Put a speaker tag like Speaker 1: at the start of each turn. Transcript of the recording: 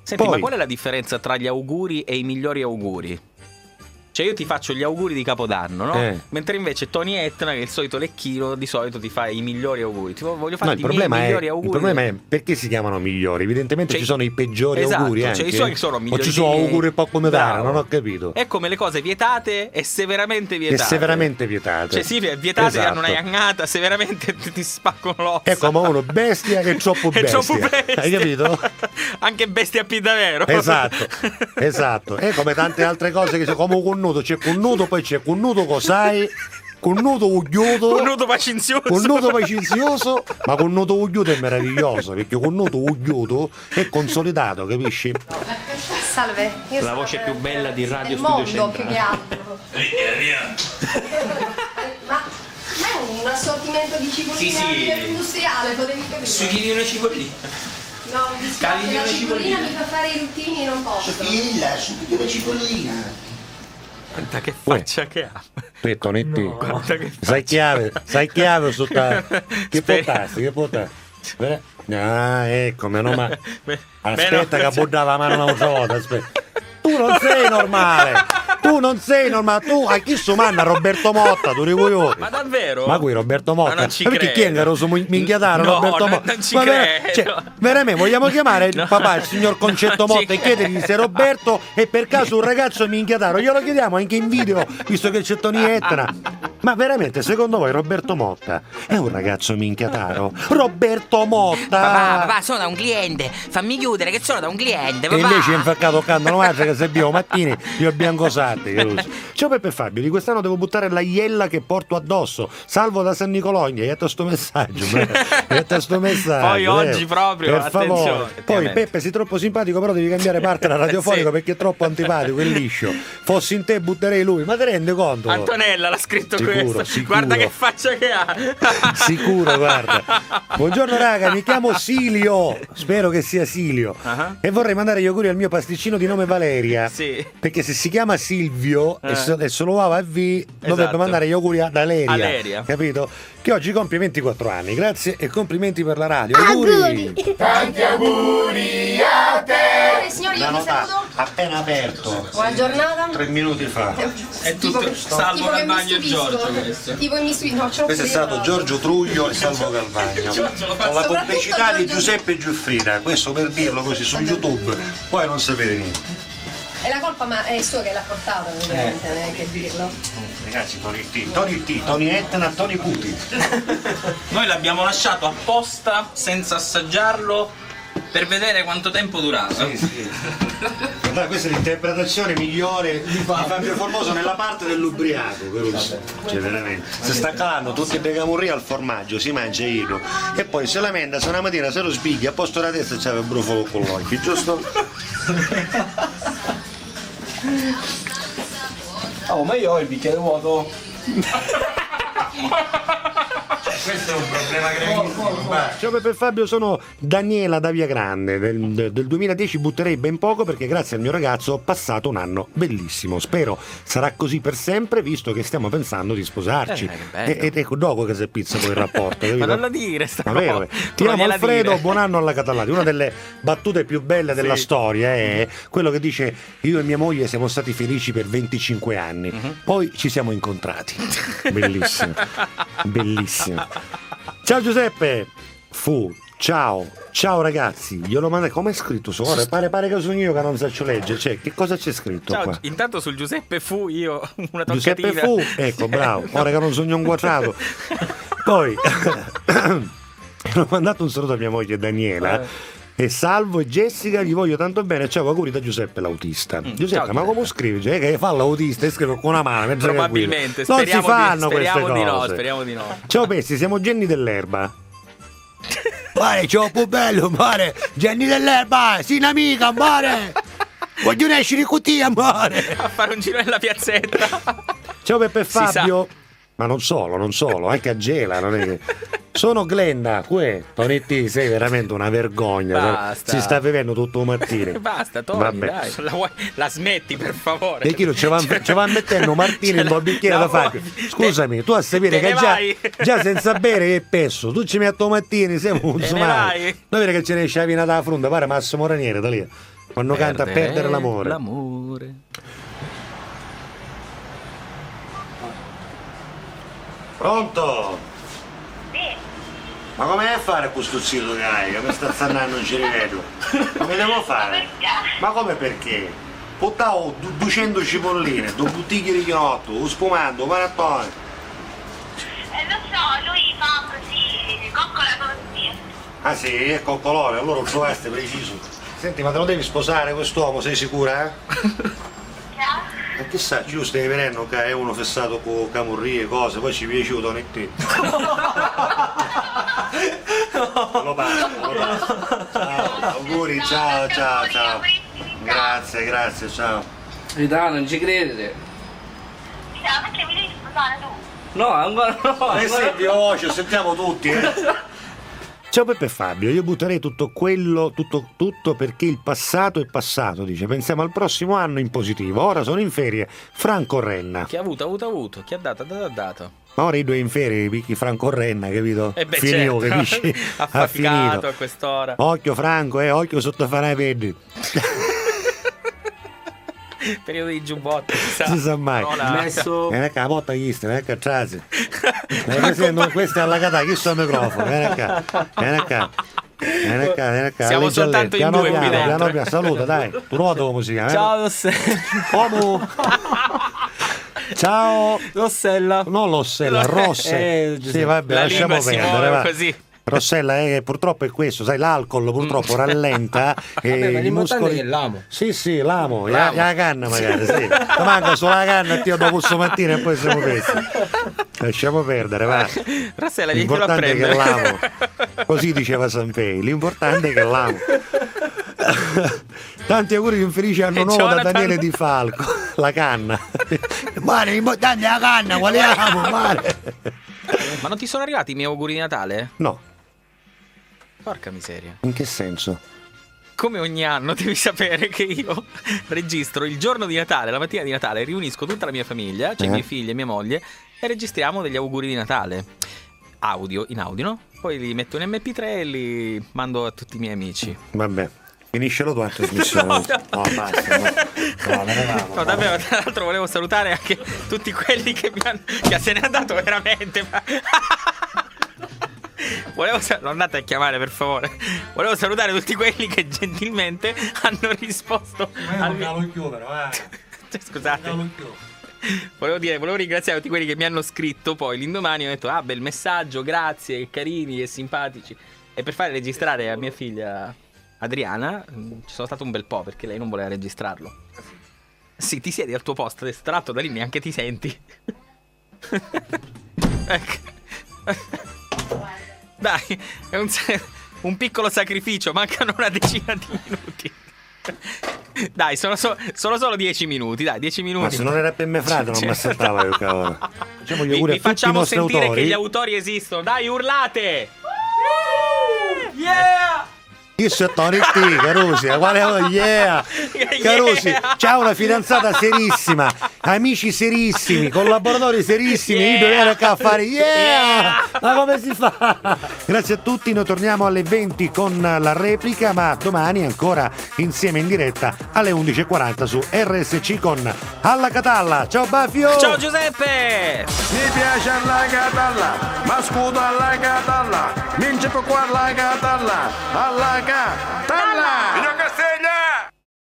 Speaker 1: Senti, ma qual è la differenza tra gli auguri e i migliori auguri? Cioè io ti faccio gli auguri di Capodanno, no? Mentre invece Tony Etna, che è il solito lecchino, di solito ti fa i migliori auguri. Ti voglio fare i migliori auguri.
Speaker 2: Il problema è perché si chiamano migliori. Evidentemente ci sono i peggiori auguri anche.
Speaker 1: Cioè i suoi sono migliori.
Speaker 2: O ci sono auguri un po' come dare, non ho capito.
Speaker 1: È come le cose vietate e severamente vietate.
Speaker 2: E severamente vietate.
Speaker 1: Cioè sì, vietate hanno una iannata, severamente ti spaccano l'ossa.
Speaker 2: È come uno bestia e troppo bestia. Hai capito?
Speaker 1: Anche bestia P davvero.
Speaker 2: Esatto. È come tante altre cose che sono come un nudo, c'è un nudo, poi c'è un nudo cos'hai, con nudo uggioso,
Speaker 1: con nudo
Speaker 2: pacenzioso, ma con nudo uggioso è meraviglioso, perché con nudo uggioso è consolidato, capisci?
Speaker 3: Salve, io
Speaker 1: la voce più bella di Radio
Speaker 3: Studio
Speaker 1: Centrale.
Speaker 3: Più che altro. Ma è un assortimento di cipollina industriale, potevi capire?
Speaker 1: Sughini una cipollina.
Speaker 3: No, mi dispiace, la cipollina mi fa fare i ruttini, non posso.
Speaker 4: Subito la cipollina.
Speaker 1: Guarda che faccia che ha.
Speaker 2: Tonetti,
Speaker 1: sai
Speaker 2: chiave su ta... Che potassi? Ah, ecco, meno male. Aspetta che buttava la mano un'altra volta, aspetta. Tu non sei normale, tu hai chi su manna Roberto Motta, tu ricoglioni.
Speaker 1: Ma davvero?
Speaker 2: Ma qui Roberto Motta,
Speaker 1: ma non ci
Speaker 2: perché chi è che su minchiataro Roberto Motta?
Speaker 1: Non ci credo.
Speaker 2: Cioè, veramente vogliamo chiamare il papà, il signor Concetto Motta, e chiedergli se Roberto è per caso un ragazzo minchiataro. Glielo chiediamo anche in video, visto che c'è Tony Etna. Ma veramente, secondo voi Roberto Motta è un ragazzo minchiataro? Roberto Motta!
Speaker 5: Papà, sono da un cliente, fammi chiudere che sono da un cliente, papà!
Speaker 2: E invece è infaccato candano madre che se abbiamo mattini io abbiamo cosate. Ciao Peppe Fabio, di quest'anno devo buttare la iella che porto addosso. Salvo da San Nicologna, hai detto sto messaggio.
Speaker 1: Poi oggi proprio,
Speaker 2: per favore. Poi
Speaker 1: attenzione.
Speaker 2: Peppe sei troppo simpatico, però devi cambiare parte alla radiofonica perché è troppo antipatico e liscio. Fossi in te butterei lui, ma ti rendi conto?
Speaker 1: Antonella l'ha scritto
Speaker 2: sicuro,
Speaker 1: questo.
Speaker 2: Sicuro.
Speaker 1: Guarda che faccia che ha.
Speaker 2: Sicuro, guarda. Buongiorno raga, mi chiamo Silio. Spero che sia Silio. E vorrei mandare gli auguri al mio pasticcino di nome Valeria.
Speaker 1: Sì.
Speaker 2: Perché se si chiama Silvio e solo A va V, dovrebbe mandare gli auguri ad Aleria. Capito? Che oggi compie 24 anni. Grazie e complimenti per la radio. Auguri!
Speaker 4: Tanti auguri a te!
Speaker 3: Signori, io vi saluto.
Speaker 2: Appena aperto.
Speaker 3: Buona giornata.
Speaker 2: 3 minuti fa.
Speaker 1: È tutto Salvo Calvagno e Giorgio questo.
Speaker 3: Tipo che mi stupisco.
Speaker 2: Questo è stato Giorgio Truglio e Salvo Calvagno. Con la complicità di Giuseppe Giuffrida. Questo per dirlo così su YouTube. Poi non sapete niente.
Speaker 3: E la colpa ma è suo che l'ha portato, ovviamente, neanche dirlo.
Speaker 2: Ragazzi, Tony Etna, Tony Putin.
Speaker 1: Noi l'abbiamo lasciato apposta senza assaggiarlo per vedere quanto tempo durava.
Speaker 2: Sì. Guarda, questa è l'interpretazione migliore di Fabio Formoso nella parte dell'ubriaco. Cioè veramente. Si sta calando tutti i decamurri al formaggio, si mangia io. E poi se lamenta se una mattina se lo sbighi a posto della testa c'aveva il brufolo con l'occhio, giusto?
Speaker 6: Oh, ma io ho il bicchiere vuoto.
Speaker 2: Questo è un problema gravissimo. Ciao Peppe Fabio, sono Daniela da Via Grande. Del 2010 butterei ben poco perché grazie al mio ragazzo ho passato un anno bellissimo. Spero sarà così per sempre, visto che stiamo pensando di sposarci. Ed ecco dopo che si pizza poi il rapporto.
Speaker 1: Ma non la dire sta cosa.
Speaker 2: Ti amo Alfredo, buon anno alla Catalati. Una delle battute più belle della storia è quello che dice: io e mia moglie siamo stati felici per 25 anni, poi ci siamo incontrati. Bellissimo. Bellissimo. Ciao Giuseppe. Ciao ragazzi, glielo manda come è scritto su? Ora pare che sono io che non so leggere, cioè che cosa c'è scritto qua?
Speaker 1: Intanto sul Giuseppe io una toccatina.
Speaker 2: Giuseppe ecco, bravo, ora che non sogno un quadrato. Poi ho mandato un saluto a mia moglie Daniela. E Salvo e Jessica gli voglio tanto bene. Ciao, auguri da Giuseppe l'autista. Giuseppe, ciao, ma come scrivi? Cioè, che fa l'autista e scrive con una mano?
Speaker 1: Probabilmente.
Speaker 2: Non si fanno queste cose.
Speaker 1: Speriamo di no.
Speaker 2: Ciao Pessi, siamo Jenny dell'Erba. Mare, ciao bello, mare. Jenny dell'Erba, sì, un'amica, mare. Voglio uscire con te, amore.
Speaker 1: A fare un giro nella piazzetta.
Speaker 2: Ciao Peppe Fabio. Ma non solo, anche a Gela, non è che... Sono Glenda, Tonetti, sei veramente una vergogna.
Speaker 1: Basta.
Speaker 2: Si sta vivendo tutto un mattino.
Speaker 1: Basta, Tony, dai. La smetti per favore.
Speaker 2: E chi lo ci va mettendo Martino in un bicchiere da Fabio. Scusami, tu a sapere che già senza bere è pesso. Tu ci metti Mattini, siamo un somaro. Non vedi che ce ne esce la vina dalla fronte, pare Massimo Ranieri da lì. Quando canta perdere l'amore.
Speaker 1: L'amore.
Speaker 2: Pronto? Sì. Ma come a fare questo zitto che hai? Che mi sta zannando, non ci rivedo. Come devo fare? Ma come perché? Portavo 200 cipolline, 2 bottiglie di chinotto, un spumando, un panettone.
Speaker 3: Lo so, lui fa così, coccola così.
Speaker 2: Ah sì, è coccolone, allora lo trovaste preciso. Senti, ma te lo devi sposare quest'uomo, sei sicura? Ma chissà, ci stai venendo che è uno fissato con camurrie, cose, poi ci è piaciuto né te. Lo passo. Ciao, auguri, ciao. Grazie, ciao.
Speaker 6: Rita, non ci credete?
Speaker 3: Perché mi devi sposare tu?
Speaker 6: No, ancora no.
Speaker 2: Senti voce, sentiamo tutti, Ciao Peppe e Fabio, io butterei tutto perché il passato è passato, dice. Pensiamo al prossimo anno in positivo. Ora sono in ferie. Franco Renna.
Speaker 1: Chi ha avuto? Chi ha dato?
Speaker 2: Ma ora i 2 in ferie, picchi Franco Renna, capito?
Speaker 1: certo.
Speaker 2: Finito, capisci?
Speaker 1: Ha finito a quest'ora.
Speaker 2: Occhio Franco, occhio sotto fare i piedi.
Speaker 1: Periodo di giubbotto,
Speaker 2: si sa mai.
Speaker 6: Messo.
Speaker 2: Vieni a botta chi sta, vieni a trasi. Questo è alla catà, chi sta al microfono? Vieni a
Speaker 1: Siamo soltanto in 2 qui dentro.
Speaker 2: Piano, saluta, dai. Tu nuoto come si chiama?
Speaker 6: Ciao Rossella.
Speaker 2: Uomo. Ciao.
Speaker 6: Rossella.
Speaker 2: Non Rossella, Rosse. Sì, vabbè, lasciamo perdere, va.
Speaker 1: Così.
Speaker 2: Rossella, purtroppo è questo, sai, l'alcol purtroppo rallenta
Speaker 6: i muscoli.
Speaker 2: Che l'amo. Sì, l'amo, la canna magari, sì. Ma manca solo la canna e dopo questo mattino e poi siamo presi. Lasciamo perdere, va.
Speaker 1: Rossella,
Speaker 2: l'importante è che l'amo. Così diceva Sanpei, l'importante è che l'amo. Tanti auguri di un felice anno nuovo da Daniele Di Falco. La canna. Mare, l'importante è la canna, quale amo, mare.
Speaker 1: Ma non ti sono arrivati i miei auguri di Natale?
Speaker 2: No.
Speaker 1: Porca miseria.
Speaker 2: In che senso?
Speaker 1: Come ogni anno devi sapere che io registro il giorno di Natale, la mattina di Natale, riunisco tutta la mia famiglia, cioè i miei figli e mia moglie, e registriamo degli auguri di Natale. In audio, no? Poi li metto in MP3 e li mando a tutti i miei amici.
Speaker 2: Vabbè. Finisce la tua trasmissione. No, basta.
Speaker 1: No, davvero, tra l'altro volevo salutare anche tutti quelli che mi hanno... Che se n'è andato veramente, ma... Non andate a chiamare, per favore. Volevo salutare tutti quelli che gentilmente hanno risposto Scusate. Volevo ringraziare tutti quelli che mi hanno scritto poi l'indomani. Ho detto, bel messaggio, grazie, carini e simpatici. E per fare registrare a mia figlia Adriana ci sono stato un bel po', perché lei non voleva registrarlo. Sì, ti siedi al tuo posto, tra l'altro da lì neanche ti senti. Ecco. Dai, è un piccolo sacrificio, mancano una decina di minuti. Dai, sono solo 10 minuti, dai, 10 minuti.
Speaker 2: Ma se non era per me frate non mi aspettava io, cavolo. Facciamo gli auguri a tutti
Speaker 1: facciamo
Speaker 2: i nostri
Speaker 1: sentire
Speaker 2: autori.
Speaker 1: che gli autori esistono, dai, urlate! Yeah!
Speaker 2: Io sono Tonetti, Carusi, yeah! Carusi, c'ha una fidanzata serissima, amici serissimi, collaboratori serissimi, io dovevo qua a fare ma come si fa? Grazie a tutti, noi torniamo alle 20 con la replica, ma domani ancora insieme in diretta alle 11:40 su RSC con Alla Catalla. Ciao Bafio!
Speaker 1: Ciao Giuseppe!
Speaker 7: Mi piace alla Catalla, ma scudo alla Catalla, mince per qua alla Catalla, alla Catalla!